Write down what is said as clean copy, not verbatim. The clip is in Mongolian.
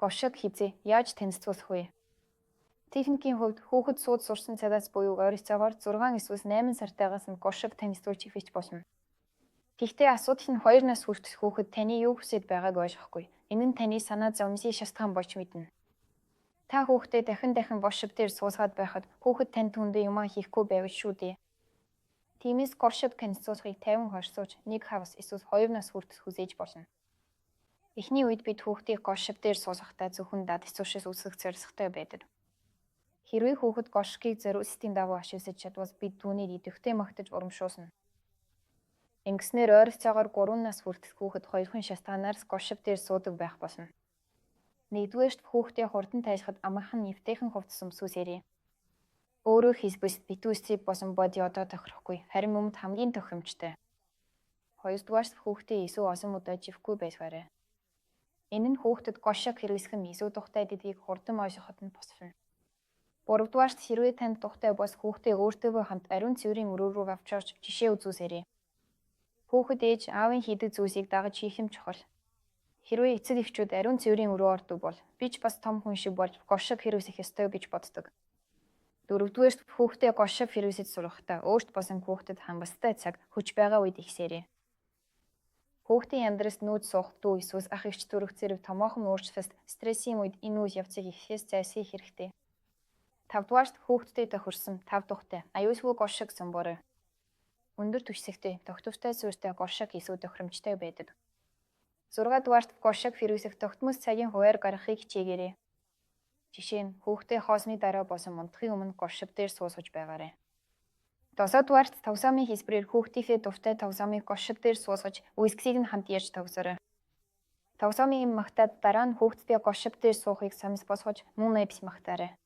Гошод хизээ яаж танилцуулах вэ? Техникийн хувьд хүүхэд сууд сурсан цадаас буюу ойролцоогоор 6 эсвэл 8 сартаагаас нь гошог танилцуулж ихвэж болно. Гэхдээ асуудал нь 2 нас хүртэл хүүхэд таны юу хүсэж байгааг ойлгохгүй. Энэ нь таны санаа зовнисийн шалтгаан болж мэднэ. Та хүүхдээ дахин гошог дээр суусгаад байхад хүүхэд тань түндээ юмаа хийхгүй байвал шүү дээ. Тиймээс гошог танилцуулахыг 50 хорсууж 1 хагас эсвэл 2 нас хүртэл хүсэж болно. Эхний үед бид хүүхдийг гошог дээр суусгахдаа зөвхөн дад эцүүшээс үсгэх зорилготой байдаг. Хэрвээ хүүхэд гошгийг зориулалтын дагуу ашиглаж чадвал бид түүнийг идэвхтэй магтаж урамшуулна. Ингэснээр ойролцоогоор 3 нас хүртэл хүүхэд 2 шалтгаанаар гошог дээр суудаг байх болно. Нэгдүгээрт хүүхдээ хурдан тайжихад амархан нэвтэйхэн хувцас өмсгөөсээрэй. Өөрөө хийс бус битүүсийг босон боди одоо тохирохгүй, харин өмнөд хамгийн тохиромжтой. Хоёрдугаарт хүүхдээ эсвэл олон удаа живхгүй байсгаарай. Энэ нь хүүхдэд гошог хэрэглэх нь эсвэл тухтай гэдгийг хурдан ойлгоход нь босвно. Гуравдугаарт хэрвээ танд тухтай бос хүүхдээ өөртөөгөө хамт ариун цэврийн өрөө рүү авч орж жишээ үзүүлсээрэй. Хүүхэд ээж аавын хийдэг зүйлсийг дагаж хийх юм чухал. Хэрвээ эцэг эхчүүд ариун цэврийн өрөө ордог бол би ч бас том хүн шиг болж гошог хэрэглэх ёстой гэж боддог. Дөрөвдүгээрт хүүхдээ гошог хэрэглэж сургахдаа өөрт босон хүүхдэд хангалттай цаг хүч байгаа үед ихсээрэй. Хүүхдийн амьдралд нүүд суух дүү эсвэл ах эгч төрөх зэрэг томоохон өөрчлөлт стрессийн үед энэ үе явцыг ихээс зайлсхийх хэрэгтэй. 5-дугаарт хүүхдэд тохирсон 5 тухтай аюулгүй гошог зомборой. Өндөр түвшинтэй, тогтвортой суурьтай гошог эсвэл тохиромжтой байдаг. 6-дугаарт гошог хэрэглэх тогтмол цагийн хуваар гаргахыг хичээгээрэй. Жишээ нь хүүхдээ хоосны дараа босон мундахын өмнө гошог дээр суусгаж байгаарай. 7-дугаарт тавсаамын хэлбэрээр хүүхдийнхээ дуртай тавсаамыг гошог дээр суусгаж үсгсийг нь хамт ярьж тогсоорой. Тавсаамын магтаад дараа нь хүүхдтэй гошог дээр суухыг самс босгож мөн эпс магтаарай.